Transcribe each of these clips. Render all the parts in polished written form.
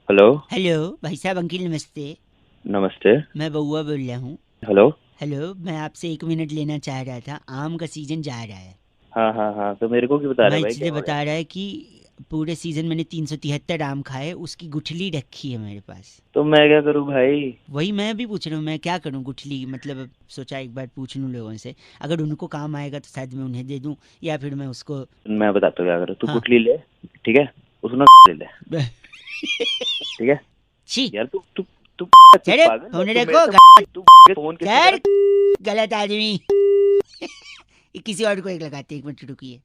Hello. Hello भाई साहब, uncle नमस्ते। नमस्ते। मैं बउआ बोल रहा हूँ। हेलो। हेलो, मैं आपसे 1 मिनट लेना चाह रहा था। आम का सीजन जा रहा है। हाँ हाँ हाँ, तो मेरे को क्यों बता मैं रहे भाई, क्या इसलिए हो गया? बता रहा है कि पूरे सीजन मैंने 373 आम खाए, उसकी गुठली रखी है मेरे पास। तो मैं क्या करूँ भाई? वही मैं भी पूछ रहा हूँ, मैं क्या करूँ गुठली, मतलब अब सोचा एक बार पूछ लूँ लोगों से। अगर उनको काम आएगा तो शायद मैं उन्हें दे दूँ, या फिर मैं उसको। मैं बताता हूँ क्या करो, तू हाँ। गुठली ले। ठीक है। उसको ना ले ले। ठीक है। छी। यार तू तू तू तू चले पागल है, फोन तू मेरे रखो। से तू फोन किससे सर, करा? गलत आदमी। किसी और को एक लगाते, 1 मिनट रुकिए।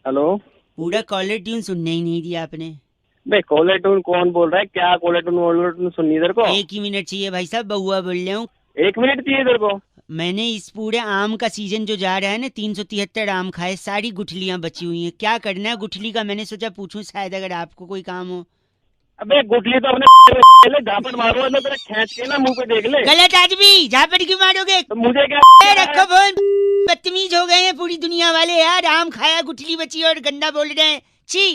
हेलो। पूरा कॉलर ट्यून सुनने ही नहीं दिया आपने। भाई कॉलर टून कौन बोल रहा है? क्या कॉलर टून वॉलर टून सुननी इधर को? 1 ही मिनट चाहिए भाई साहब, बउआ बोल रहा हूँ। 1 मिनट चाहिए इधर को? मैंने इस पूरे आम का सीजन जो जा रहा है ना, 373 आम खाए, सारी गुठलियां बची हुई हैं। क्या करना है गुठली का, मैंने सोचा पूछूं, शायद अगर आपको कोई काम हो। अबे गुठली तो अपने ले झापट मारो ना, तेरा खींच के ना मुंह पे देख ले। गलत आदमी, झापड़ क्यों मारोगे? तो मुझे क्या ए, क्या रखो है? फोन। बदतमीज हो गए हैं पूरी दुनिया वाले यार। आम खाया, गुठली बची और गंदा बोल रहे हैं। छी।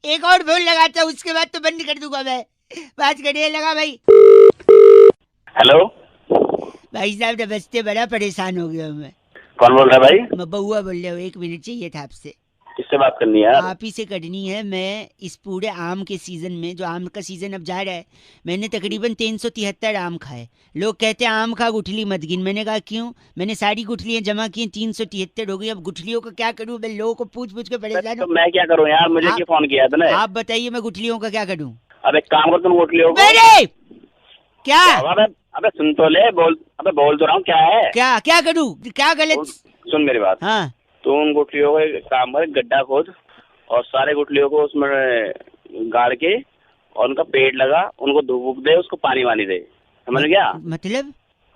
एक और फोन लगाता हूँ, उसके बाद तो बंद कर दूंगा मैं। बात करिए, लगा भाई। हेलो। भाई साहब नमस्ते, बड़ा परेशान हो गया हूं मैं। कौन बोल रहा है भाई? मैं बउआ बोल रहा हूँ, 1 मिनट चाहिए था आपसे। किससे बात करनी है यार? आप ही से करनी है। मैं इस पूरे आम के सीजन में, जो आम का सीजन अब जा रहा है, मैंने तकरीबन 373 आम खाए। लोग कहते हैं आम खा गुठली मत गिन। मैंने कहा क्यों? मैंने सारी गुठलियां जमा की, 373 हो गई। अब गुठलियों का क्या करूं? मैं लोगों को पूछ पूछ के परेशान तो हूं। मैं क्या करूँ यार? मुझे आप क्यों फोन किया तूने? आप बताइए, मैं गुठलियों का क्या करूं? अब एक काम कर, तुम गुठलियों को मेरे क्या क्या हुआ? अबे सुन तो ले, बोल। अबे बोल तो रहा हूँ, क्या है? क्या क्या करूं? क्या गलत? सुन मेरी बात। हाँ। तू उन गुठलियों को एक काम कर, गड्ढा खोद और सारे गुठलियों को उसमें गाड़ के और उनका पेड़ लगा, उनको धूप वूप दे, उसको पानी वानी दे। समझ गया? मतलब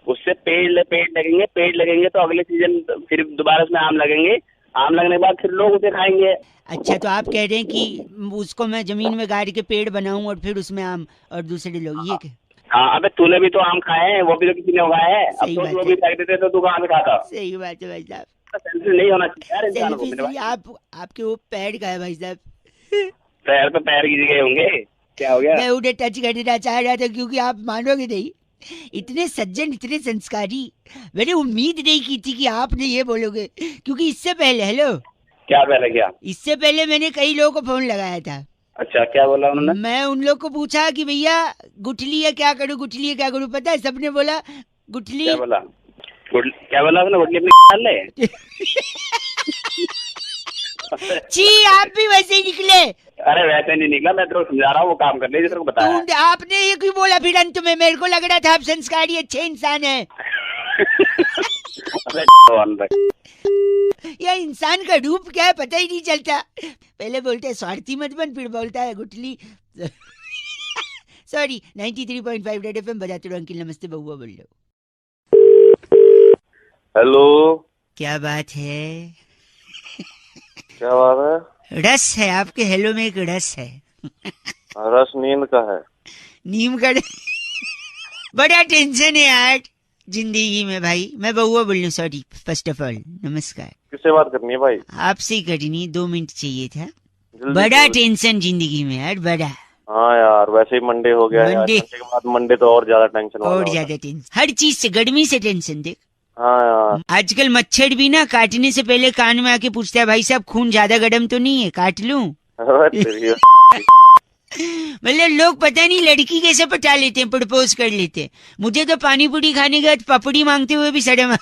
उससे पेड़ लगेंगे तो अगले सीजन फिर दोबारा उसमें आम लगेंगे। आम लगने के बाद फिर लोग उसे खाएंगे। अच्छा, तो आप कह रहे हैं कि उसको मैं जमीन में गाड़ के पेड़ बनाऊं और फिर उसमें आम और दूसरे लोग, ये क्या? हाँ, अबे तूने भी तो आम खाए हैं, वो भी तो किसी ने उगाए हैं। अब सही तो बात लोग है। भी खाई देते तो तू कहाँ से खाता? सही बात है भाई साहब। सेंसिटिव नहीं होना चाहिए यार इंसान को सेल्फी मेरे सही। भाई। आपके वो पैर का है भाई साहब। पैर पे पैर गिर गए होंगे। क्या हो गया? मैं उन्हें टच करना चाह रहा था, क्योंकि आप मानोगे नहीं, इतने सज्जन, इतने संस्कारी, मैंने उम्मीद नहीं की थी कि आपने ये बोलोगे। क्योंकि इससे पहले, हेलो, क्या पहले क्या? इससे पहले मैंने कई लोगों को फोन लगाया था। अच्छा, क्या बोला उन्होंने? मैं उन लोग को पूछा कि भैया गुठली है क्या करूं, गुठली है क्या करूं, पता है सबने बोला गुठली। क्या बोला? क्या बोला उसने? गुठली अपनी डाल ले। छी, आप भी वैसे ही निकले। अरे वैसे नहीं निकला, मैं तेरे को समझा रहा हूँ, वो काम कर ले जो तेरे को बताया है। आपने ये क्यों बोला फिर अंत में? मेरे को लग रहा था आप संस्कारी अच्छे इंसान हैं। अबे भगवान रख। या इंसान का रूप क्या है पता ही नहीं चलता। पहले बोलते हैं स्वार्थी मत बन, फिर बोलता है गुठली। सॉरी, 93.5 रेड एफएम बजाते रहो। अंकिल नमस्ते, बउआ बोल रहे हो। हेलो। क्या बात है? क्या बात है? रस है आपके हेलो में, एक रस है। रस नींद का है। नीम का। बड़ा टेंशन है यार जिंदगी में भाई। मैं बउआ बोल रही हूँ, सॉरी। फर्स्ट ऑफ ऑल नमस्कार। किससे बात करनी है भाई? आपसे ही करनी, 2 मिनट चाहिए था। जल्दी बड़ा बोल। टेंशन जिंदगी में यार, बड़ा। हाँ यार, वैसे ही मंडे हो गया है। मंडे। संडे के बाद मंडे तो और ज्यादा टेंशन वाला और होता है। ज्यादा टेंशन, हर चीज से, गर्मी से टेंशन। देख, हाँ यार। आजकल मच्छर भी ना काटने से पहले कान में आके पूछता है, भाई साहब खून ज्यादा गर्म तो नहीं है, काट लूं? अरे तेरी। मतलब लोग पता नहीं लड़की कैसे पटा लेते हैं, प्रपोज कर लेते हैं। मुझे तो पानी पूरी खाने के बाद पपड़ी मांगते हुए भी शर्म।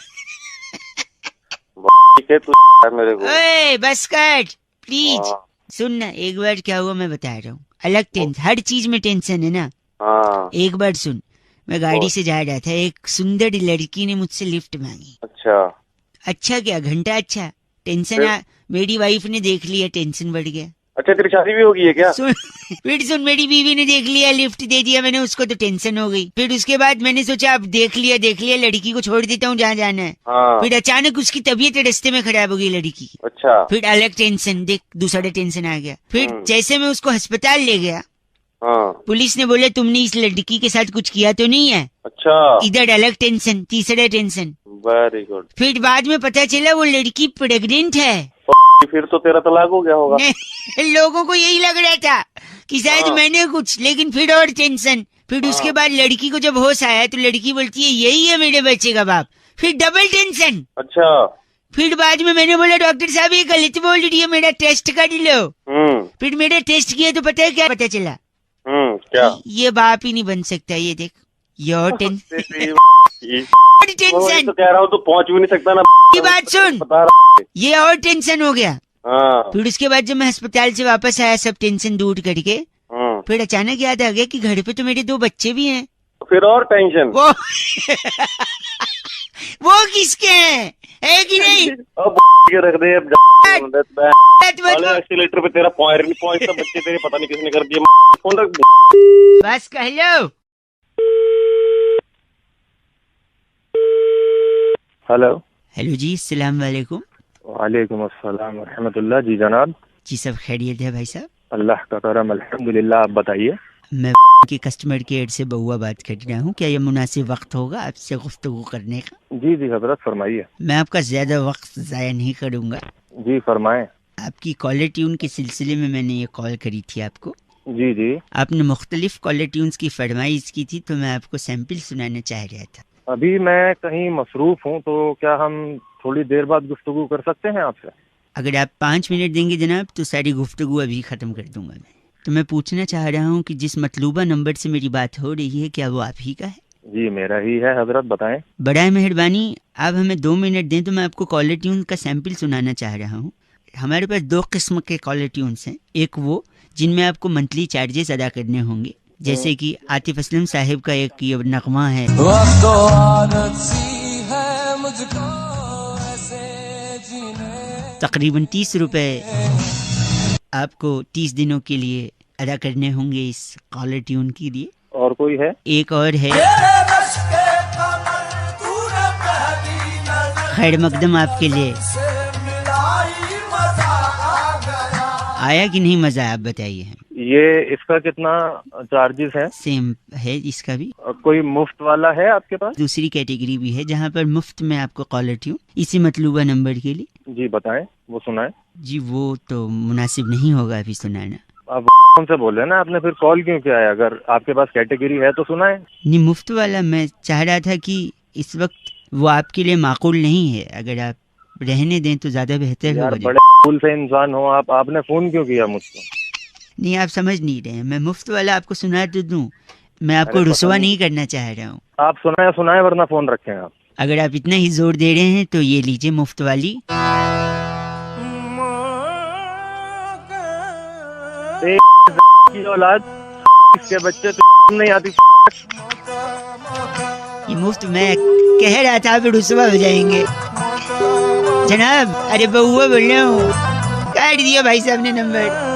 ठीक है, तू है मेरे को। ओए बस कर प्लीज। हाँ। सुन ना, एक बार क्या हुआ मैं बता रहा हूँ। अलग टेंशन, हर चीज में टेंशन है ना। हाँ। एक बार सुन, मैं गाड़ी से जा रहा था, एक सुंदर लड़की ने मुझसे लिफ्ट मांगी। अच्छा। अच्छा क्या, घंटा अच्छा। टेंशन फिर? मेरी वाइफ ने देख लिया, टेंशन बढ़ गया। अच्छा, तेरी शादी भी होगी है क्या? सुन, फिर सुन, मेरी बीवी ने देख लिया, लिफ्ट दे दिया मैंने उसको, तो टेंशन हो गई। फिर उसके बाद मैंने सोचा अब देख लिया लड़की को छोड़ देता हूँ जहाँ जाना है। हाँ। फिर अचानक उसकी तबीयत रास्ते में खराब हो गई लड़की की। अच्छा। फिर अलग टेंशन, देख दूसरा टेंशन आ गया। फिर जैसे मैं उसको अस्पताल ले गया, हाँ। पुलिस ने बोला तुमने इस लड़की के साथ कुछ किया तो नहीं है। अच्छा। इधर अलग टेंशन, तीसरा टेंशन। Very good. फिर बाद में पता चला वो लड़की प्रेग्नेंट है। फिर तो तेरा तलाक हो गया होगा। लोगों को यही लग रहा था कि शायद मैंने कुछ, लेकिन फिर और टेंशन। फिर उसके बाद लड़की को जब होश आया तो लड़की बोलती है यही है मेरे बच्चे का बाप। फिर डबल टेंशन। अच्छा। फिर बाद में मैंने बोला डॉक्टर साहब ये गलत बोल रही है, मेरा टेस्ट कर लो। फिर मेरा टेस्ट किया तो पता है क्या पता चला? क्या? ये बाप ही नहीं बन सकता। ये देख, ये और टेंशन। तो कह रहा हूँ तो पहुंच भी नहीं सकता ना। की बात सुन, ये और टेंशन हो गया। फिर उसके बाद जब मैं अस्पताल से वापस आया सब टेंशन दूर करके, फिर अचानक याद आ गया कि घर पे तो मेरे 2 बच्चे भी हैं। फिर और टेंशन। वो किसके हैं, है कि नहीं? अब रख दे एक्सीलेटर पे तेरा पॉइंट नहीं पहुंचता, बच्चे तेरे पता नहीं किसने कर दिया। फोन रख बस कह लो। हेलो। हेलो जी, अस्सलाम वालेकुम। वालेकुम अस्सलाम व रहमतुल्लाह। जी जनाब। जी सब खैरियत है भाई साहब? अल्लाह का करम अल्हम्दुलिल्लाह। आप बताइए। मैं की कस्टमर केयर से बउआ बात कर रहा हूँ। क्या ये मुनासिब वक्त होगा आपसे गुफ्तगू करने का? जी जी हजरत फरमाइए। मैं आपका ज्यादा वक्त जाया नहीं करूँगा। जी फरमाएं। आपकी कॉलर ट्यून के सिलसिले में मैंने ये कॉल करी थी आपको। जी जी। आपने मुख्तलिफ कॉलर ट्यून्स की फरमाइश की थी तो मैं आपको सैंपल सुनाना चाह रहा था। अभी मैं कहीं मसरूफ हूँ, तो क्या हम थोड़ी देर बाद गुफ्तगू कर सकते हैं आपसे? अगर आप 5 मिनट देंगे जनाब तो सारी गुफ्तगू अभी ख़त्म कर दूंगा मैं। तो मैं पूछना चाह रहा हूँ कि जिस मतलूबा नंबर से मेरी बात हो रही है क्या वो आप ही का है? जी मेरा ही है हजरत, बताएं। बड़ा मेहरबानी आप हमें 2 मिनट दें तो मैं आपको कॉलर ट्यून का सैंपल सुनाना चाह रहा हूँ। हमारे पास 2 किस्म के कॉलर ट्यून्स हैं। एक वो जिनमें आपको मंथली चार्जेस अदा करने होंगे, जैसे कि आतिफ असलम साहिब का एक ये नगमा है, तकरीबन 30 रुपए आपको 30 दिनों के लिए अदा करने होंगे इस कॉलर ट्यून के लिए। और कोई है? एक और है, खैर मकदम आपके लिए। आया कि नहीं मजा, आप बताइए। ये इसका कितना चार्जेस है? सेम है इसका भी। कोई मुफ्त वाला है आपके पास? दूसरी कैटेगरी भी है जहाँ पर मुफ्त में आपको कॉलर ट्यून इसी मतलूबा नंबर के लिए। जी बताएं, वो सुनाएं। जी वो तो मुनासिब नहीं होगा अभी सुनाना। आप कौन से बोल रहे हैं ना, आपने फिर कॉल क्यों किया है? अगर आपके पास कैटेगरी है तो सुनाएं। नहीं, मुफ्त वाला मैं चाह रहा था कि इस वक्त वो आपके लिए माकूल नहीं है, अगर आप रहने दें तो ज्यादा बेहतर होगा। बड़े फूल से इंसान हो आप, आपने फोन क्यों किया मुझको? नहीं आप समझ नहीं रहे हैं, मैं मुफ्त वाला आपको सुना तो दूं, मैं आपको रुसवा नहीं करना चाह रहा हूँ। आप सुनाए वरना फोन रखें आप। अगर आप इतना ही जोर दे रहे हैं तो ये लीजिए मुफ्त वाली। की औलाद इसके बच्चे तो नहीं आती। ये मुफ्त मैं कह रहा था, आप रुसवा हो जाएंगे जनाब। अरे बउआ बोल रहा हूँ, काट दिया भाई साहब ने नंबर।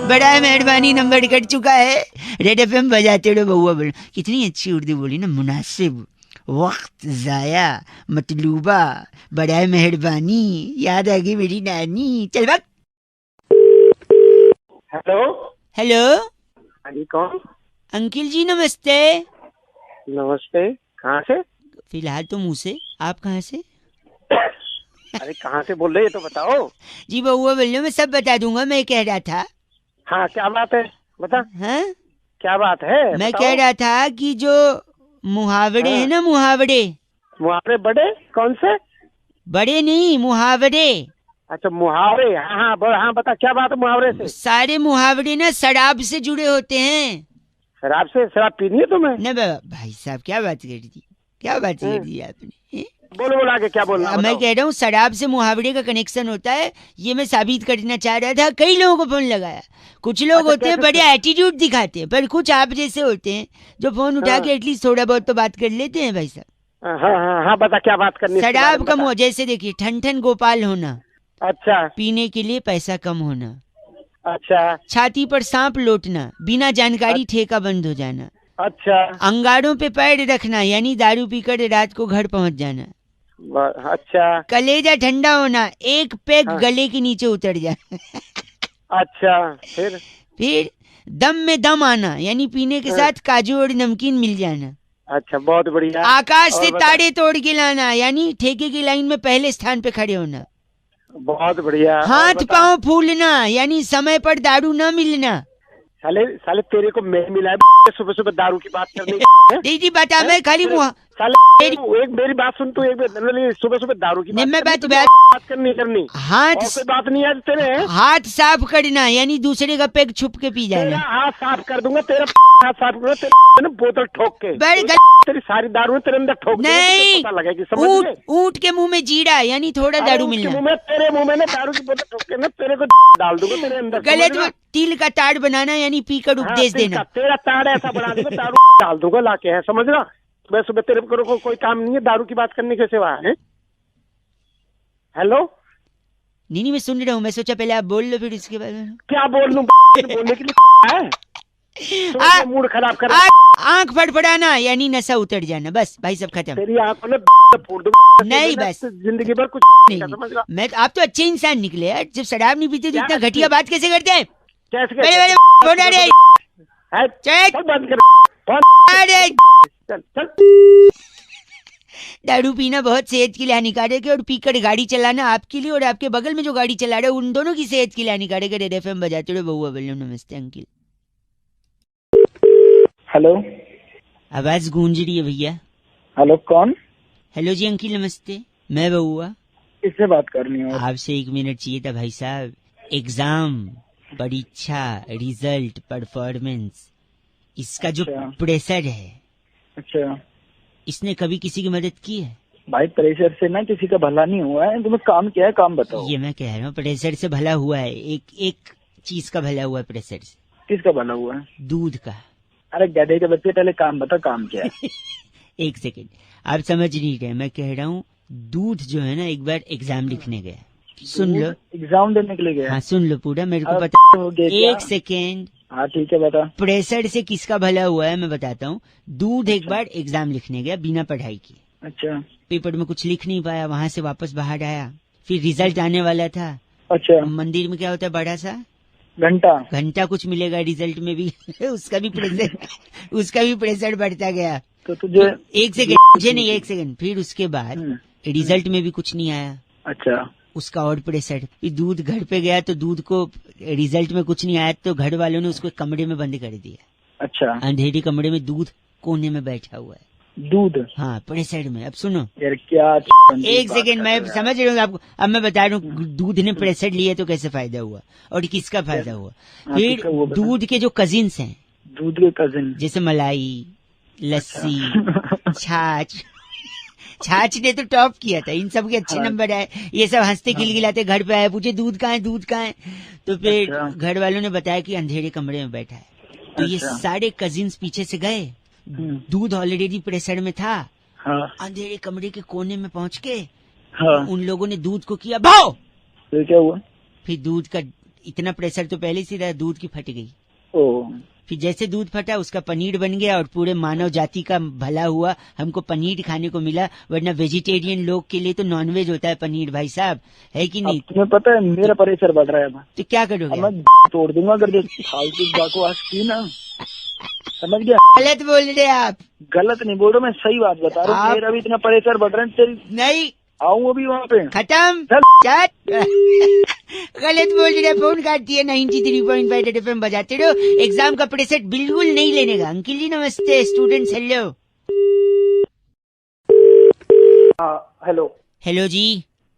बड़ा मेहरबानी, नंबर कट चुका है। रेड एफएम बजाते रहो। बउआ बोल, कितनी अच्छी उर्दू बोली ना, मुनासिब, वक्त जाया, मतलूबा, बड़ा मेहरबानी, याद आ गई मेरी नानी। चल वक्त। हेलो। हेलो। हाँ जी, कौन? अंकिल जी नमस्ते। नमस्ते। कहाँ से? फिलहाल तो मुँह से, आप कहाँ से? अरे कहाँ से बोल रहे हैं तो बताओ। जी बउआ बोल रहे, मैं सब बता दूंगा। मैं कह रहा था। हाँ क्या बात है, बता। हाँ क्या बात है? मैं बताओ। कह रहा था कि जो मुहावरे हैं ना, मुहावरे बड़े कौन से? बड़े नहीं, मुहावरे। अच्छा मुहावरे। हाँ हाँ बता क्या बात है मुहावरे से? सारे मुहावरे ना शराब से जुड़े होते हैं। शराब से? शराब पीनी है तुम्हें? न भाई साहब क्या बात कर दी, क्या बात कर दी आपने? बोलो आगे क्या बोलना? मैं कह रहा हूँ शराब से मुहावरे का कनेक्शन होता है, ये मैं साबित करना चाह रहा था। कई लोगों को फोन लगाया। कुछ लोग होते हैं बड़े एटीट्यूड दिखाते हैं, पर कुछ आप जैसे होते हैं जो फोन उठा के एटलीस्ट थोड़ा बहुत तो बात कर लेते हैं भाई साहब। हाँ बता क्या बात करनी? शराब कम हो, जैसे देखिए ठन गोपाल होना। अच्छा। पीने के लिए पैसा कम होना। अच्छा। छाती पर सांप लौटना, बिना जानकारी ठेका बंद हो जाना। अच्छा। अंगारों पे पैर रखना, यानी दारू पीकर रात को घर पहुंच जाना। अच्छा। कलेजा ठंडा होना, एक पैक गले के नीचे उतर जाना। अच्छा। फिर दम में दम आना, यानी पीने के साथ काजू और नमकीन मिल जाना। अच्छा बहुत बढ़िया। आकाश से तारे तोड़ के लाना, यानी ठेके की लाइन में पहले स्थान पे खड़े होना। बहुत बढ़िया। हाथ पांव फूलना, यानी समय पर दारू न मिलना। साले साले तेरे को मैं मिला है सुबह सुबह दारू की बात करने की। दीदी बता, मैं खाली मुँह साले एक मेरी बात सुन तू, एक सुबह सुबह दारू की बात करनी हाथ और कोई बात नहीं है तेरे। हाथ साफ करना यानी दूसरे का पेग छुप के पी तेरा जाना। हाथ साफ कर दूंगा, तेरा हाथ साफ करूंगा, तेरे बोतल ठोक के तेरी सारी दारू तेरे अंदर ठोक नहीं, पता लगेगी। समझ ऊंट के मुंह में जीरा यानी थोड़ा दारू मिलना। मुंह में तेरे मुंह में ना दारू की बोतल ठोक के ना तेरे को डाल दूंगा तेरे अंदर। गलत तिल का ताड़ बनाना यानी पीकर उपदेश देना। तेरा ताड़ ऐसा बना दूंगा दारू डाल दूंगा लाके, है समझ रहा। सुबह सुबह तेरे को कोई काम नहीं है दारू की बात करने के सिवा है। हेलो नहीं मैं सुन रहा हूँ, मैं सोचा पहले आप बोल लो फिर उसके बाद क्या बोल लूं बोलने के लिए है। मूड खराब कर आंख फड़फड़ाना यानी नशा उतर जाना, बस भाई सब खत्म। तेरी आंखों में फोड़ दूंगा। नहीं बस जिंदगी भर कुछ नहीं, समझ रहा। मैं आप तो अच्छे इंसान निकले यार, जब शराब नहीं पीते तो इतना घटिया बात कैसे करते हैं। दारू पीना बहुत सेहत के लिए हानिकारक है और पीकर गाड़ी चलाना आपके लिए और आपके बगल में जो गाड़ी चला रहे हैं उन दोनों की सेहत के लिए हानिकारक है। रेड एफएम बजाते रहो, बहुआ बोलो। नमस्ते अंकिल। हेलो, आवाज गूंज रही है भैया। हेलो कौन? हेलो जी अंकिल नमस्ते, मैं बहुआ। किससे बात करनी है? आपसे 1 मिनट चाहिए था भाई साहब। एग्जाम, परीक्षा, रिजल्ट, परफॉर्मेंस, इसका जो प्रेशर है, अच्छा, इसने कभी किसी की मदद की है? भाई प्रेशर से ना किसी का भला नहीं हुआ है। तुम्हें काम क्या है, काम बताओ। ये मैं कह रहा हूँ प्रेशर से भला हुआ है, एक चीज का भला हुआ है प्रेशर से। किसका भला हुआ है? दूध का। अरे गधे के बच्चे, पहले काम बता, काम क्या है? 1 सेकेंड, आप समझ नहीं रहे। मैं कह रहा हूँ दूध जो है ना, एक बार एग्जाम लिखने गया, सुन लो। एग्जाम देने के लिए गया? हाँ सुन लो पूरा, मेरे को पता। 1 सेकेंड, हाँ ठीक है बता। प्रेशर से किसका भला हुआ है मैं बताता हूँ। दूध एक बार एग्जाम लिखने गया बिना पढ़ाई के। अच्छा। पेपर में कुछ लिख नहीं पाया, वहाँ से वापस बाहर आया, फिर रिजल्ट आने वाला था। अच्छा। मंदिर में क्या होता है, बड़ा सा घंटा कुछ मिलेगा रिजल्ट में भी उसका भी प्रेशर बढ़ता गया। तो तुझे 1 सेकेंड, मुझे नहीं 1 सेकेंड, फिर उसके बाद रिजल्ट में भी कुछ नहीं आया। अच्छा। उसका और प्रेशर। फिर दूध घर पे गया तो दूध को रिजल्ट में कुछ नहीं आया तो घर वालों ने उसको कमरे में बंद कर दिया। अच्छा। अंधेरे कमरे में दूध कोने में बैठा हुआ है। दूध? हाँ प्रेशर में। अब सुनो यार क्या 1 सेकेंड, मैं समझ रहा हूँ आपको। अब मैं बता रहा हूँ दूध ने प्रेशर लिया तो कैसे फायदा हुआ और किसका फायदा हुआ। फिर दूध के जो कजिन्स हैं, दूध के कजिन जैसे मलाई, लस्सी, छाछ ने तो टॉप किया था, इन सब के अच्छे नंबर आए। ये सब हंसते खिलखिलाते घर पे आए, पूछे दूध कहाँ है। तो फिर घर वालों ने बताया कि अंधेरे कमरे में बैठा है। तो ये सारे कजिन्स पीछे से गए, दूध ऑलरेडी प्रेशर में था। अंधेरे कमरे के कोने में पहुंच के उन लोगों ने दूध को किया भाव। फिर क्या हुआ? फिर दूध का इतना प्रेशर तो पहले से था, दूध की फट गई। फिर जैसे दूध फटा उसका पनीर बन गया और पूरे मानव जाति का भला हुआ। हमको पनीर खाने को मिला, वरना वेजिटेरियन लोग के लिए तो नॉनवेज होता है पनीर भाई साहब, है कि नहीं? तुम्हें पता है मेरा प्रेशर बढ़ रहा है। तो क्या करोगे? मैं तोड़ दूंगा अगर जो फालतू बकवास की ना, समझ गया? गलत बोल रहे आप। गलत नहीं बोल रहा, मैं सही बात बता रहा हूँ। मेरा भी इतना प्रेशर बढ़ रहा है। तेरी नहीं आऊँ अभी वहाँ पे। खत्म। गलत बोल रहे, फोन काटती है। 93.5 रेड एफएम बजाते रहो। एग्जाम का प्रेशर बिल्कुल नहीं लेने का। अंकिल जी नमस्ते। Students hello. हेलो। हेलो जी।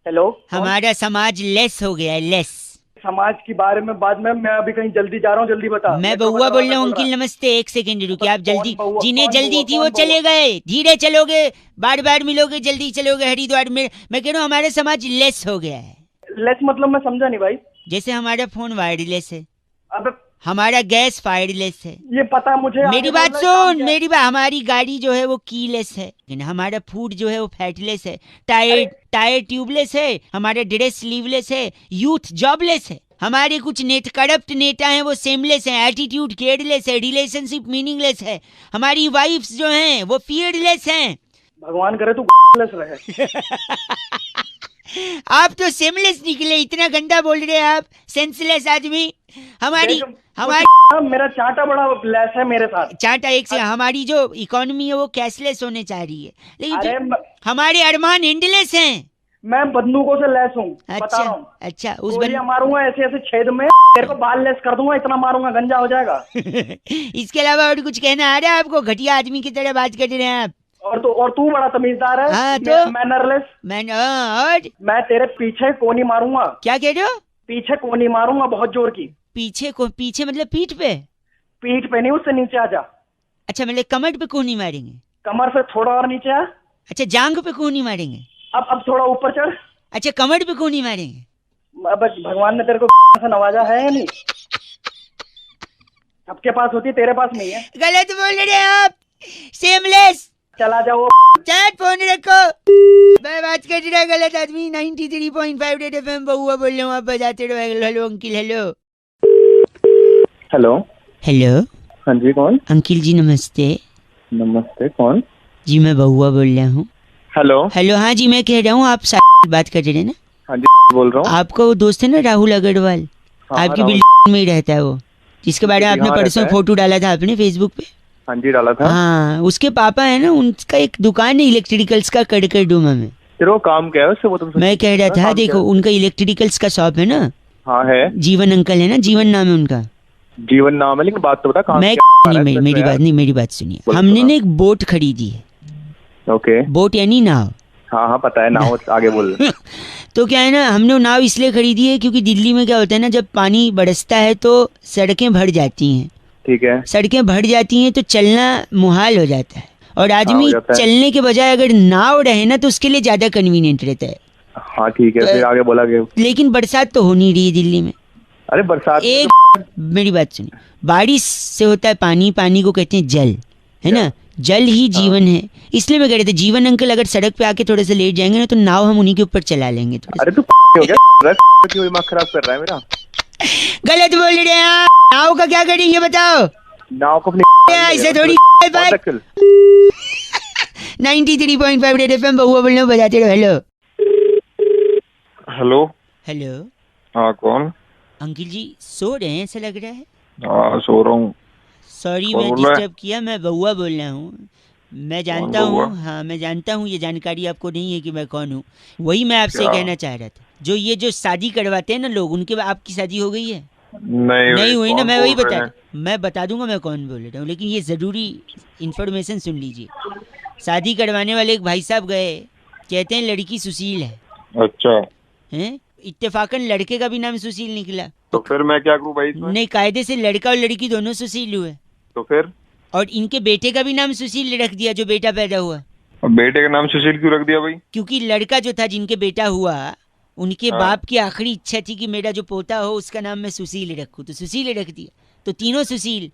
हेलो। हमारा समाज लेस हो गया है, लेस। समाज के बारे में बाद में, मैं अभी कहीं जल्दी जा रहा हूँ, जल्दी बता। मैं बहुआ बोल रहा हूँ। अंकिल नमस्ते। 1 सेकेंड रुकिए आप। जल्दी जिन्हें जल्दी थी वो चले गए, धीरे चलोगे, बार बार मिलोगे, जल्दी चलोगे हरिद्वार में। मैं कह रहा हूँ हमारा समाज लेस हो गया है। लेस मतलब मैं समझा नहीं भाई। जैसे हमारा फोन वायरलेस है, अब हमारा गैस फायरलेस है। ये पता मुझे। मेरी बात सुन, मेरी बात। हमारी गाड़ी जो है वो कीलेस है, हमारा फूड जो है वो फैटलेस है, टायर ट्यूबलेस है, हमारा ड्रेस स्लीवलेस है, यूथ जॉबलेस है, हमारे कुछ करप्ट नेता हैं वो सेमलेस हैं, एटीट्यूड केयरलेस है, रिलेशनशिप मीनिंगलेस है, हमारी वाइफ्स जो हैं वो फियरलेस हैं। भगवान करे तू रहे। आप तो सेमलेस निकले, इतना गंदा बोल रहे हैं आप, सेंसलेस आदमी। हमारी मेरा चाटा बड़ा लेस है मेरे साथ। चाटा एक से हमारी जो इकोनॉमी है वो कैशलेस होने चाह रही है, लेकिन हमारे अरमान एंडलेस हैं। मैं बंदूकों से लैस हूँ, बता अच्छा रहा हूँ। अच्छा उस गोलियां मारूंगा ऐसे ऐसे छेद में, तेरे को बाल लेस कर दूंगा, इतना मारूंगा गंजा हो जाएगा। इसके अलावा और कुछ कहना आ रहा है आपको? घटिया आदमी की तरह बात कर रहे हैं आप। और तू बड़ा तमीजदार है। हाँ, तो? मैनरलेस। और मैं तेरे पीछे कोनी मारूंगा, क्या कह रहे हो? पीछे कोनी मारूंगा बहुत जोर की। पीछे मतलब पीठ पे? पीठ पे नहीं, उससे नीचे आ जा। अच्छा मतलब कमर पे क्यों नहीं मारेंगे? कमर से थोड़ा और नीचे आ। अच्छा जांग पे क्यों नहीं मारेंगे? अब थोड़ा ऊपर चढ़। अच्छा कमर पे क्यों नहीं मारेंगे? अब भगवान ने तेरे को से नवाजा है या नहीं? सबके पास होती है, तेरे पास नहीं है। गलत बोल रहे हैं आप, सेमलेस। चला जाओ। चल फोन रखो, मैं बात कर रहा गलत आदमी। 93.5 रेड एफएम बहुआ बोल रहा हूँ, आप बजाते रहो। Hello uncle. Hello hello. Hello हाँ जी, कौन? अंकिल जी नमस्ते। नमस्ते, कौन? जी मैं बहुआ बोल रहा हूँ। हेलो। हेलो हाँ जी मैं कह रहा हूँ, आप बात कर रहे हैं ना? हाँ जी बोल रहा हूँ। आपका वो दोस्त है ना राहुल अग्रवाल, हाँ, आपकी राहुल। बिल्डिंग में ही रहता है वो, जिसके बारे में जी, आपने हाँ, परसों रहता है। फोटो डाला था आपने फेसबुक पे। हाँ जी डाला था। हाँ उसके पापा है ना, उनका एक दुकान है इलेक्ट्रिकल्स का कड़कड़डूमा में। तेरे को काम क्या है उससे, वो तुम मैं कह रहा था काम क्या देखो है? उनका इलेक्ट्रिकल्स का शॉप है ना। हाँ है। जीवन अंकल है ना, जीवन नाम है उनका। जीवन नाम है, लेकिन बात तो बता काम मैं क्या नहीं, है मेरी इसमें मेरी यार? बात नहीं, मेरी बात सुनिए। बोलो, हमने हाँ। ना एक बोट खरीदी है। ओके। बोट यानी नाव। हाँ हाँ पता है ना, आगे बोल। तो क्या है ना, हमने वो नाव इसलिए खरीदी है क्योंकि दिल्ली में क्या होता है ना, जब पानी बरसता है तो सड़कें भर जाती हैं। ठीक है। सड़कें भर जाती हैं तो चलना मुहाल हो जाता है, और हाँ, आदमी हो जाता है। चलने के बजाय अगर नाव रहे ना तो उसके लिए ज्यादा कन्वीनियंट रहता है। हाँ ठीक है, तो, फिर आगे बोला गया। लेकिन बरसात तो हो नहीं रही है दिल्ली में। अरे बरसात में एक मेरी बात सुनिए, बारिश से होता है पानी, पानी को कहते हैं जल, है ना? जल ही जीवन है। इसलिए मैं कह रहे थे जीवन अंकल अगर सड़क पे आके थोड़े से लेट जाएंगे ना तो नाव हम उन्हीं के ऊपर चला लेंगे थोड़े अरे तू हो गया क्यों दिमाग खराब कर रहा है मेरा? से। गलत बोल रहे हैं आप। नाव का क्या करेंगे बताओ? नाव को अपनी ऐसे थोड़ी बात। चल। 93.5 रेड एफएम बहुआ बोल रहा हूँ, बजाते रहो। Hello hello. हेलो हाँ कौन? अंकिल जी सो रहे हैं ऐसा लग रहा है। हाँ सो रहा हूँ। सॉरी कौन मैं बोल रहा है? डिस्टर्ब किया, मैं बहुआ बोल रहा हूँ। मैं जानता बहुआ? हूँ, हाँ मैं जानता हूँ, ये जानकारी आपको नहीं है कि मैं कौन हूँ। वही मैं आपसे क्या? कहना चाह रहा था, जो शादी करवाते हैं ना लोग, उनके आपकी शादी हो गई है? नहीं नहीं हुई ना, कौन मैं वही बोल रहे हैं? मैं बता दूंगा मैं कौन बोल रहा हूँ, लेकिन ये ज़रूरी इन्फॉर्मेशन सुन लीजिए। शादी करवाने वाले एक भाई साहब गए, कहते हैं लड़की सुशील है, अच्छा हैं? इत्तेफाकन लड़के का भी नाम सुशील निकला। तो फिर मैं क्या करूँ भाई इसमें? नहीं, कायदे से लड़का और लड़की दोनों सुशील हुए, तो फिर और इनके बेटे का भी नाम सुशील रख दिया, जो बेटा पैदा हुआ। अब बेटे का नाम सुशील क्यों रख दिया भाई? क्योंकि लड़का जो था जिनके बेटा हुआ, उनके हाँ। बाप की आखिरी इच्छा थी कि मेरा जो पोता हो उसका नाम मैं सुशील रखूं, तो सुशील रख दिया, तो तीनों सुशील।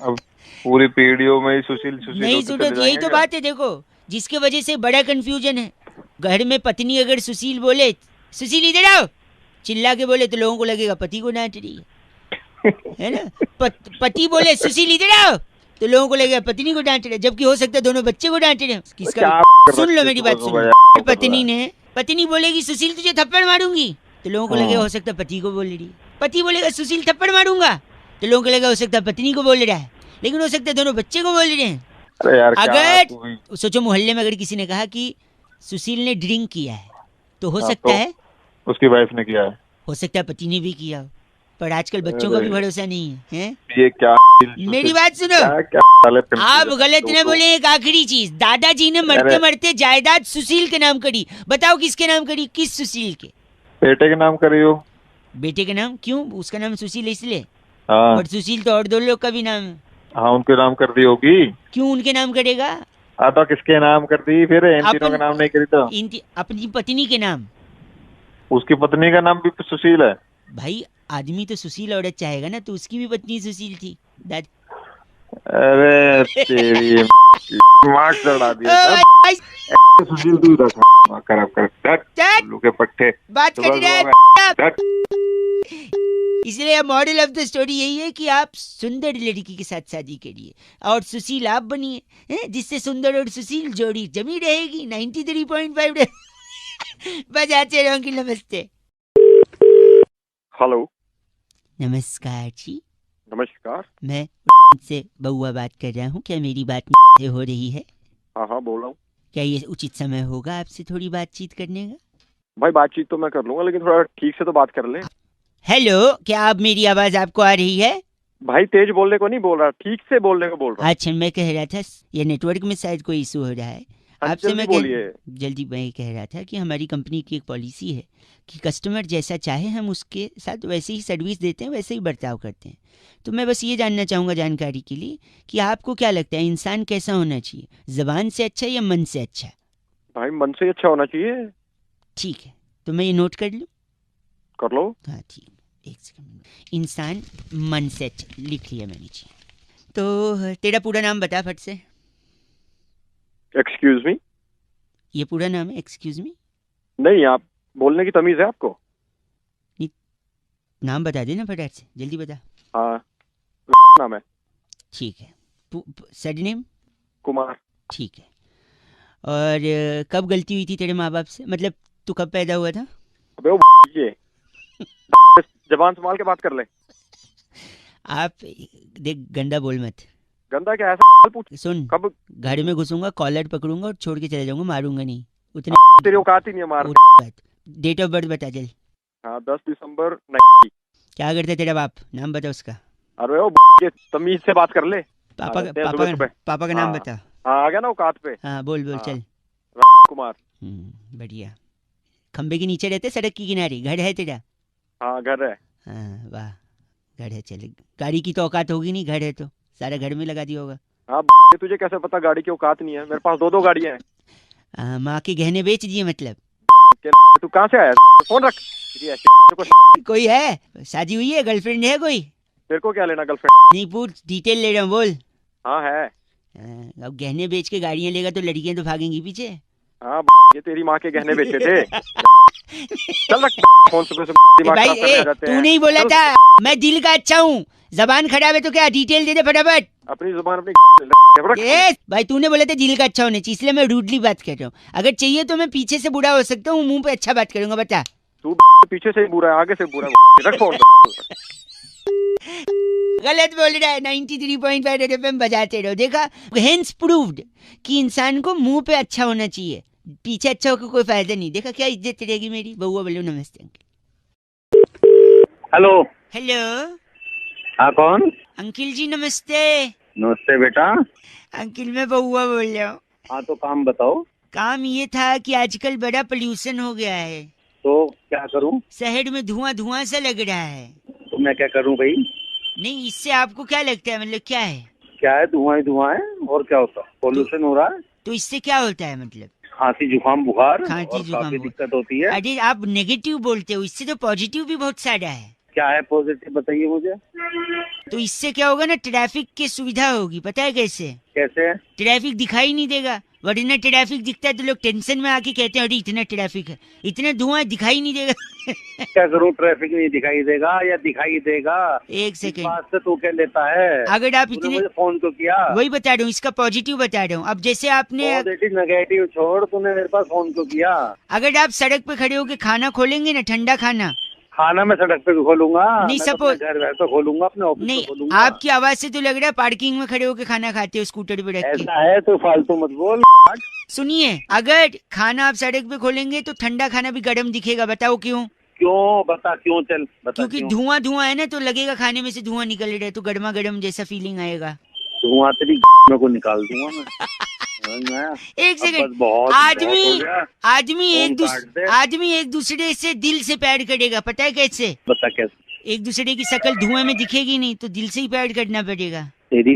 अब पूरी पीढ़ियों में ही सुशील सुशील नहीं होते सुनो, चले यही जाएंगे तो क्या? बात है, देखो जिसके वजह से बड़ा कंफ्यूजन है। घर में पत्नी अगर सुशील बोले, सुशील इधर आओ, चिल्ला के बोले तो लोगों को लगेगा पति को डांट रही है ना? पति बोले सुशील इधर आओ तो लोगों को लगेगा पत्नी को डांट रहे हैं, जबकि हो सकता है दोनों बच्चे को डांट रहे हैं। किसका? क्या सुन लो रखते मेरी बात, सुबह सुन सुबह लो। यार? पत्नी बोलेगी सुशील तुझे थप्पड़ मारूंगी, तो लोगों को हाँ। लगेगा हो सकता है पति को बोल रही है। पति बोलेगा सुशील थप्पड़ मारूंगा, तो लोगों को लगेगा हो सकता है पत्नी को बोल रहा है, लेकिन हो सकता है दोनों बच्चे को बोल रहे हैं। अरे यार क्या अगर तू भी- सोचो मोहल्ले में अगर किसी ने कहा कि सुशील ने ड्रिंक किया है, तो हो हाँ, सकता तो है, उसकी वाइफ ने किया है। हो सकता है पति ने भी किया हो, पर आजकल बच्चों का भी अरे। भरोसा नहीं है, हैं? ये क्या मेरी बात सुनो, क्या क्या साले तुम आप चीज़ गलत दो न दो। बोले। एक आखिरी चीज, दादाजी ने मरते अरे। मरते जायदाद सुशील के नाम करी, बताओ किसके नाम करी? किस सुशील के? बेटे के नाम करी हो? बेटे के नाम क्यों? उसका नाम सुशील है इसलिए, हाँ पर सुशील तो और दो लोग का भी नाम है। हाँ उनके नाम कर दी होगी। क्यों उनके नाम करेगा? हाँ तो किसके नाम कर दी फिर? इन तीनों अपन- का नाम नहीं करी तो? अपनी पत्नी के नाम। उसकी पत्नी का नाम भी सुशील है। भाई आदमी तो सुशील औरत चाहेगा ना, तो उसकी भी पत्नी सुशील थी। अरे तेरी दिमाग चढ़ा दिया। सुशील तू रख दिमाग खराब कर उल्लू के पट्टे। बात सुबह कर रहे सुबह हैं। में- इसलिए मॉडल ऑफ द स्टोरी यही है कि आप सुंदर लड़की के साथ शादी करिए और सुशील आप बनिए, हैं? जिससे सुंदर और सुशील जोड़ी जमी रहेगी। 93.5 बजाते रहो कि नमस्ते। हेलो। नमस्कार जी, नमस्कार। मैं से बउआ बात कर रहा हूँ, क्या मेरी बात से हो रही है? हाँ हाँ बोल रहा हूँ। क्या ये उचित समय होगा आपसे थोड़ी बातचीत करने का? भाई बातचीत तो मैं कर लूंगा, लेकिन थोड़ा ठीक से तो बात कर ले। हेलो, क्या आप मेरी आवाज आपको आ रही है? भाई तेज बोलने को नहीं बोल रहा, ठीक से बोलने को बोल रहा हूँ। अच्छा, मैं कह रहा था ये नेटवर्क में शायद कोई इशू हो रहा है आपसे। मैं जल्दी मैं कह रहा था कि हमारी कंपनी की एक पॉलिसी है कि कस्टमर जैसा चाहे हम उसके साथ वैसे ही सर्विस देते हैं, वैसे ही बर्ताव करते हैं। तो मैं बस ये जानना चाहूँगा जानकारी के लिए कि आपको क्या लगता है इंसान कैसा होना चाहिए, जबान से अच्छा या मन से अच्छा? भाई मन से अच्छा होना चाहिए। ठीक है, तो मैं ये नोट कर लूँ? कर लो। हाँ ठीक, एक सेकंड। इंसान मन से अच्छा, लिख लिया मैंने जी। तो तेरा पूरा नाम बता फट से। Excuse me? ये पूरा नाम है एक्सक्यूज मी? नहीं, आप बोलने की तमीज है आपको? नाम बता देना फटाफट से, जल्दी बता। हाँ नाम है। ठीक है। सरनेम? कुमार। ठीक है। और कब गलती हुई थी तेरे माँ बाप से, मतलब तू कब पैदा हुआ था? अबे वो ये जबान संभाल के बात कर ले। आप देख, गंदा बोल मत। गंदा क्या है? पूछ। सुन, कब गाड़ी में घुसूंगा, कॉलर पकड़ूंगा और छोड़ के चले जाऊंगा, मारूंगा नहीं। उतने तेरी औकात ही नहीं है मार। डेट ऑफ बर्थ बता चल। हाँ 10 दिसंबर। क्या करता है तेरा बाप, नाम बता उसका। अरे वो ये तमीज से बात कर ले। पापा का नाम बता। हाँ आ गया ना औकात पे। हाँ बोल हाँ। चल। कुमार। बढ़िया। खंबे के नीचे रहते, सड़क की किनारे घर है तेरा? हाँ घर है। हाँ वाह, घर है। चल, गाड़ी की तो औकात होगी नहीं, घर है तो सारा घर में लगा दिया होगा। हाँ तुझे कैसे पता गाड़ी की औकात नहीं है? मेरे पास 2 गाड़ियां हैं। माँ के गहने बेच दिए मतलब? तू कहाँ से आया? फोन रख। कोई है, शादी हुई है, गर्लफ्रेंड है कोई? तेरे को क्या लेना गर्लफ्रेंड? नहीं पूछ, डिटेल ले रहा हूँ, बोल। हाँ है। अब गहने बेच के गाड़ियाँ लेगा तो लड़कियाँ तो भागेंगी पीछे। हाँ ये तेरी माँ के गहने बेचे थे। चल रख फोन से भाई। तू नहीं बोला था मैं दिल का अच्छा हूँ, जबान खराब है तो क्या? डिटेल दे दे फटाफट। अपनी जुबान अपनी भाई तूने बोला था दिल का अच्छा होने चाहिए, इसलिए मैं रूडली बात कर रहा हूँ। अगर चाहिए तो मैं पीछे से बुरा हो सकता हूँ, मुंह पे अच्छा बात करूंगा। बता। तू पीछे से बुरा है, आगे से बुरा। रख फोन। गलत बोल रहा है। 93.5 FM बजाते रहो। देखा, हेंस प्रूव्ड कि इंसान को मुंह पे अच्छा होना चाहिए, पीछे अच्छा होकर कोई फायदा नहीं। देखा क्या इज्जत रहेगी मेरी। बउआ बोलो नमस्ते अंकल। हेलो। हेलो। हाँ कौन? अंकिल जी नमस्ते। नमस्ते बेटा। अंकिल मैं बउआ बोल रहा हूँ। हाँ तो काम बताओ। काम ये था कि आजकल बड़ा पोल्यूशन हो गया है, तो क्या करूँ? शहर में धुआं सा लग रहा है। तो मैं क्या करूँ भाई? नहीं, इससे आपको क्या लगता है, मतलब क्या है? क्या है, धुआं ही धुआं है, और क्या होता है? पोल्यूशन हो रहा है तो इससे क्या होता है, मतलब खांसी जुकाम बुखार खांसी और जुकाम काफी बुखार। दिक्कत होती है। अरे आप नेगेटिव बोलते हो, इससे तो पॉजिटिव भी बहुत सारा है। क्या है पॉजिटिव, बताइए मुझे। तो इससे क्या होगा ना, ट्रैफिक की सुविधा होगी। पता है कैसे? कैसे? ट्रैफिक दिखाई नहीं देगा, वरना ट्रैफिक दिखता है तो लोग टेंशन में आके कहते हैं अरे इतना ट्रैफिक है, इतना धुआं दिखाई नहीं देगा। क्या करूँ, ट्रैफिक नहीं दिखाई देगा या दिखाई देगा? एक सेकंड, बात से तू क्या लेता है? अगर आप इतने मुझे फोन तो किया, वही बता रहा हूँ, इसका पॉजिटिव बता रहा हूँ। अब जैसे आपने नेगेटिव छोड़, तूने मेरे पास फोन तो किया। अगर आप सड़क पे खड़े होके खाना खोलेंगे ना, ठंडा खाना मैं सड़क पे खोलूंगा नहीं, सपोज घर पे खोलूंगा, अपने ऑफिस नहीं, खोलूंगा। आपकी आवाज से तो लग रहा है पार्किंग में खड़े होके खाना खाते हो, स्कूटर पे रख के। ऐसा है तो फालतू मत बोल। सुनिए, अगर खाना आप सड़क पे खोलेंगे तो ठंडा खाना भी गर्म दिखेगा। बताओ क्यों? क्यों बता, क्यों चल बता। क्योंकि धुआं है ना, तो लगेगा खाने में से धुआं निकल रहा है, तो गर्मा गर्म जैसा फीलिंग आएगा। धुआं तेरी में को निकाल दूंगा मैं। एक सेकंड, आदमी एक दूसरे से दिल से प्यार करेगा। पता है कैसे? बता कैसे? एक दूसरे की शक्ल धुएं में दिखेगी नहीं, तो दिल से ही प्यार करना पड़ेगा। तेरी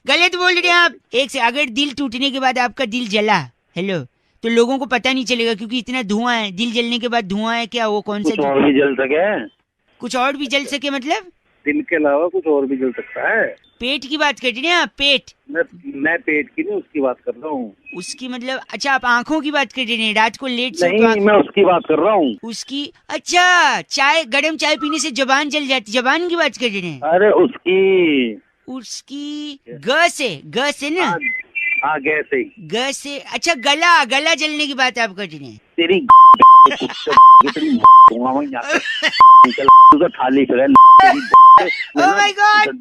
गलत बोल रहे हैं आप। एक से अगर दिल टूटने के बाद आपका दिल जला, हेलो, तो लोगों को पता नहीं चलेगा, क्योंकि इतना धुआं है। दिल जलने के बाद धुआं है क्या, वो कौन सा? कुछ और भी जल सके। कुछ और भी जल सके मतलब? दिल के अलावा कुछ और भी जल सकता है। पेट की बात कर रहे हैं आप? पेट? मैं पेट की नहीं, उसकी बात कर रहा हूँ। उसकी मतलब? अच्छा, आप आंखों की बात कर रहे हैं, रात को लेट से? नहीं, मैं उसकी बात कर रहा हूँ। उसकी? अच्छा, चाय, गरम चाय पीने से जबान जल जाती, जबान की बात कर रहे हैं? अरे उसकी ग से ना? हाँ ग से। अच्छा, गला जलने की बात आप कर रहे हैं? तेरी दूंगा मैं यहाँ से। निकल तू थाली पे ओह माय गॉड,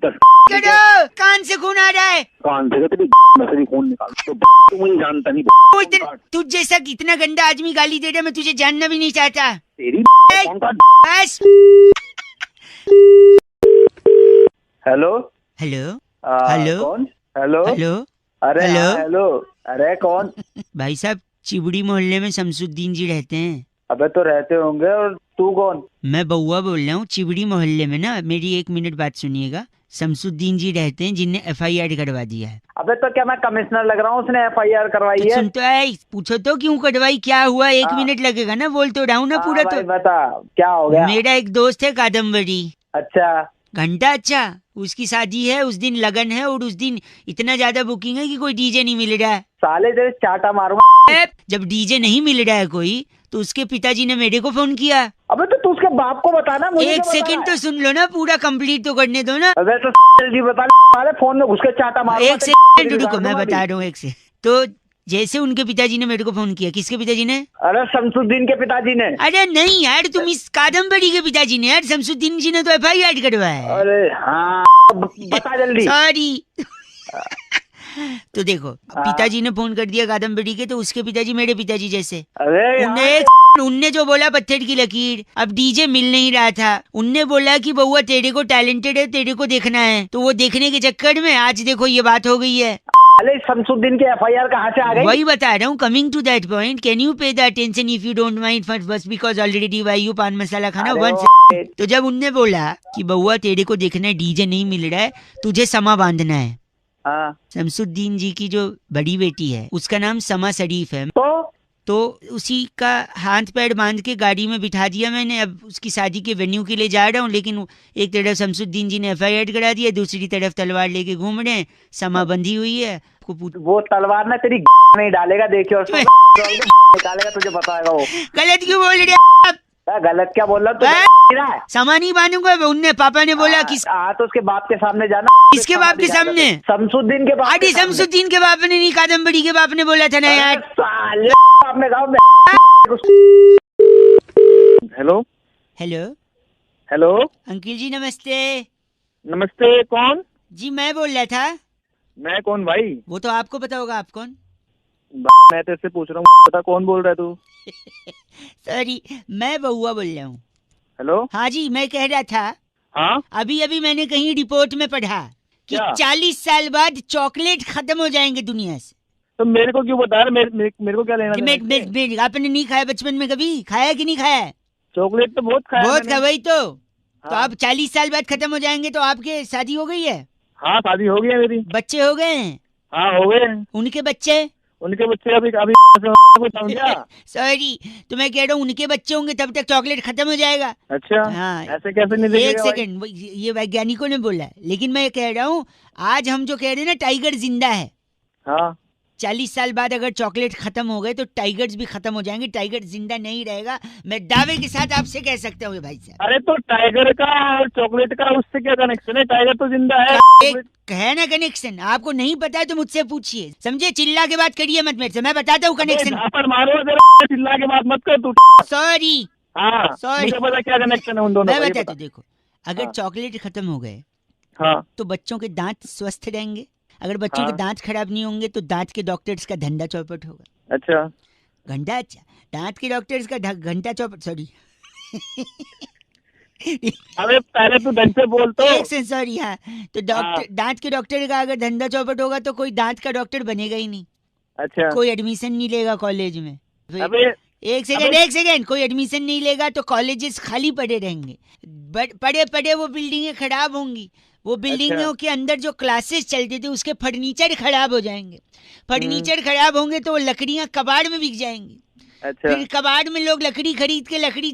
कान से खून आ रहा है। कान से तेरी नसरी खून निकाल तो तू मुझे जानता नहीं। तुझ जैसा कितना गंदा आदमी गाली दे रहा, मैं तुझे जानना भी नहीं चाहता। तेरी कौन का बस। हेलो हेलो हेलो कौन? हेलो हेलो अरे हेलो? हाँ, हेलो अरे कौन? भाई साहब, चिबड़ी मोहल्ले में शमसुद्दीन जी रहते हैं। अबे तो रहते होंगे, और तू कौन? मैं बउआ बोल रहा हूँ, चिबड़ी मोहल्ले में ना। मेरी 1 मिनट बात सुनिएगा। शमसुद्दीन जी रहते हैं जिनने FIR करवा दिया है। अबे तो क्या मैं कमिश्नर लग रहा हूँ? उसने FIR करवाई तो है? सुन तो है, पूछो तो क्यों कटवाई, क्या हुआ? 1 मिनट लगेगा ना, बोल तो रहा हूँ ना हाँ पूरा। भाई तो बता क्या हो गया? मेरा एक दोस्त है कादम्बरी। अच्छा घंटा अच्छा, उसकी शादी है, उस दिन लगन है, और उस दिन इतना ज्यादा बुकिंग है कि कोई डीजे नहीं मिल रहा है। साले तेरे चाटा मारूंगा। जब डीजे नहीं मिल रहा है कोई, तो उसके पिताजी ने मेरे को फोन किया। अबे तो तू उसके बाप को बताना, मुझे एक क्या बता सेकंड रहा तो है? सुन लो ना, पूरा कंप्लीट तो करने दो ना। अबे तो जल्दी बता, साले फोन में घुस के चाटा मारूंगा। एक सेकंड रुको, मैं बता रहा हूँ एक से। तो जैसे उनके पिताजी ने मेरे को फोन किया। किसके पिताजी ने? अरे शमसुद्दीन के पिताजी ने। अरे नहीं यार, तुम इस कादम्बरी के पिताजी ने। यार शमसुद्दीन जी ने तो FIR करवाया है। अरे हाँ बता जल्दी। सॉरी। तो देखो, पिताजी ने फोन कर दिया कादम्बरी के, तो उसके पिताजी मेरे पिताजी जैसे। अरे उनने जो बोला पत्थर की लकीर। अब डीजे मिल नहीं रहा था। उनने बोला कि बउआ तेरे को टैलेंटेड है, तेरे को देखना है। तो वो देखने के चक्कर में आज देखो ये बात हो गई है। अरे शमसुद्दीन के FIR कहाँ से आ गई? वही बता रहा हूँ, coming to that point. Can you pay the attention if you don't mind for बस because already why you pan masala खाना अरे वन। वो- तो जब उनने बोला कि बउआ तेरे को देखना है, डीजे नहीं मिल रहा है, तुझे समा बांधना है। हाँ शमसुद्दीन जी की जो बड़ी बेटी है, उसका नाम समा शरीफ है। तो उसी का हाथ पैर बांध के गाड़ी में बिठा दिया मैंने। अब उसकी शादी के वेन्यू के लिए जा रहा हूँ, लेकिन एक तरफ शमसुद्दीन जी ने FIR करा दिया, दूसरी तरफ तलवार लेके घूम रहे हैं, समा बंधी हुई है। वो तलवार ना तेरी नहीं डालेगा, देखियो। निकालेगा तुझे बताएगा वो। गलत क्यों बोल रहे हैं आप? गलत क्या बोल रहा तू? समा नहीं बांधूंगा। उनने पापा ने बोला कि तो उसके बाप के सामने जाना। किसके बाप के सामने? शमसुद्दीन के बाप। अरे शमसुद्दीन के बाप ने नहीं, कादम्बरी के बाप ने बोला था ना यार। साले आपने कहा। हेलो हेलो हेलो अंकिल जी, नमस्ते। नमस्ते, कौन? जी मैं बोल रहा था। मैं कौन भाई? वो तो आपको पता होगा, आप कौन? मैं तेरे से पूछ रहा हूँ, पता कौन बोल रहा है तू? सॉरी, मैं बउआ बोल रहा हूँ। हेलो हाँ जी, मैं कह रहा था, हाँ अभी अभी मैंने कहीं रिपोर्ट में पढ़ा कि क्या? 40 साल बाद चॉकलेट खत्म हो जाएंगे दुनिया से। तो मेरे को क्यों बता रहा है? मेरे को क्या लेना देना है? आपने नहीं खाया बचपन में? कभी खाया कि नहीं खाया? चॉकलेट तो बहुत खाया बहुत मैंने। खा, वही तो। तो हाँ। अब 40 साल बाद खत्म हो जाएंगे, तो आपके शादी हो गई है? हाँ शादी हो गई है मेरी। बच्चे हो गए हैं? हाँ हो गए हैं। उनके बच्चे? उनके बच्चे अभी अभी समझा? सॉरी, तो मैं कह रहा हूँ उनके बच्चे होंगे तब तक चॉकलेट खत्म हो जाएगा। अच्छा हाँ। ऐसे कैसे नहीं एक देखेगा भाई? सेकंड, ये वैज्ञानिकों ने बोला है, लेकिन मैं कह रहा हूँ आज हम जो कह रहे हैं ना, टाइगर जिंदा है। हाँ 40 साल बाद अगर चॉकलेट खत्म हो गए तो टाइगर्स भी खत्म हो जाएंगे, टाइगर जिंदा नहीं रहेगा। मैं दावे के साथ आपसे कह सकता हूँ भाई साहब। अरे तो टाइगर का और चॉकलेट का उससे क्या कनेक्शन है? टाइगर तो जिंदा है। एक है ना कनेक्शन, आपको नहीं पता है तो मुझसे पूछिए, समझे? चिल्ला के बात करिए मत मेरे से, मैं बताता हूँ कनेक्शन। पर मारो जरा, चिल्ला के बात मत कर तू। सॉरी हाँ सॉरी, मुझे पता क्या कनेक्शन है उन दोनों मैं का, ये बताता बता। हूँ। देखो, अगर हाँ। चॉकलेट खत्म हो गए हाँ तो बच्चों के दांत स्वस्थ रहेंगे। अगर बच्चों के हाँ। दांत खराब नहीं होंगे तो दांत के डॉक्टर्स का धंधा चौपट होगा। अच्छा घंटा अच्छा, दांत के डॉक्टर्स का घंटा चौपट, सॉरी। अबे पहले तू ढंग से बोल तो। एक सेकंड, सॉरी। हाँ, तो डॉक्टर, दांत के डॉक्टर का अगर धंधा चौपट होगा तो कोई दांत का डॉक्टर बनेगा ही नहीं। अच्छा कोई एडमिशन नहीं लेगा कॉलेज में। अबे एक सेकंड, कोई एडमिशन नहीं लेगा तो कॉलेजेस खाली पड़े रहेंगे। पड़े पड़े वो बिल्डिंगें खराब होंगी। वो बिल्डिंगों के अंदर जो क्लासेस चलते थे उसके फर्नीचर खराब हो जाएंगे। फर्नीचर खराब होंगे तो वो लकड़ियां कबाड़ में बिक जाएंगी। अच्छा फिर कबाड़ में लोग लकड़ी खरीद के लकड़ी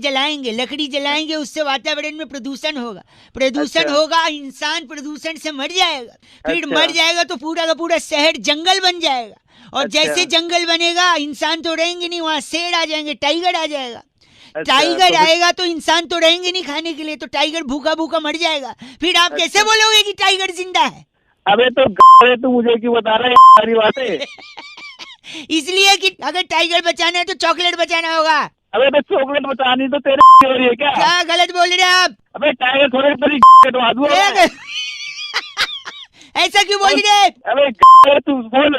जलाएंगे, उससे वातावरण में प्रदूषण होगा। अच्छा। होगा, इंसान प्रदूषण से मर जाएगा। फिर अच्छा। मर जाएगा तो पूरा का पूरा शहर जंगल बन जाएगा। और अच्छा। जैसे जंगल बनेगा, इंसान तो रहेंगे नहीं, वहाँ शेर आ जाएंगे, टाइगर आ जाएगा। अच्छा, टाइगर तो आएगा तो इंसान तो रहेंगे नहीं खाने के लिए, तो टाइगर भूखा भूखा मर जाएगा। फिर आप कैसे बोलोगे कि टाइगर जिंदा है? अबे तो तू मुझे क्यों बता रहा है सारी बातें? इसलिए कि अगर टाइगर बचाना है तो चॉकलेट बचाना होगा। अबे बे चॉकलेट बतानी तो तेरे हो रही है क्या? क्या गलत बोल रहे हैं आप? अबे टाइगर थोड़े तेरी कटवा दूं। ऐसा क्यों बोल रहे हैं? अबे तू बोल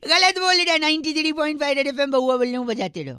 गलत बोल रहे हैं। 93.5 रेड एफएम बहुआ बोल रहे हूँ, बजाते रहो।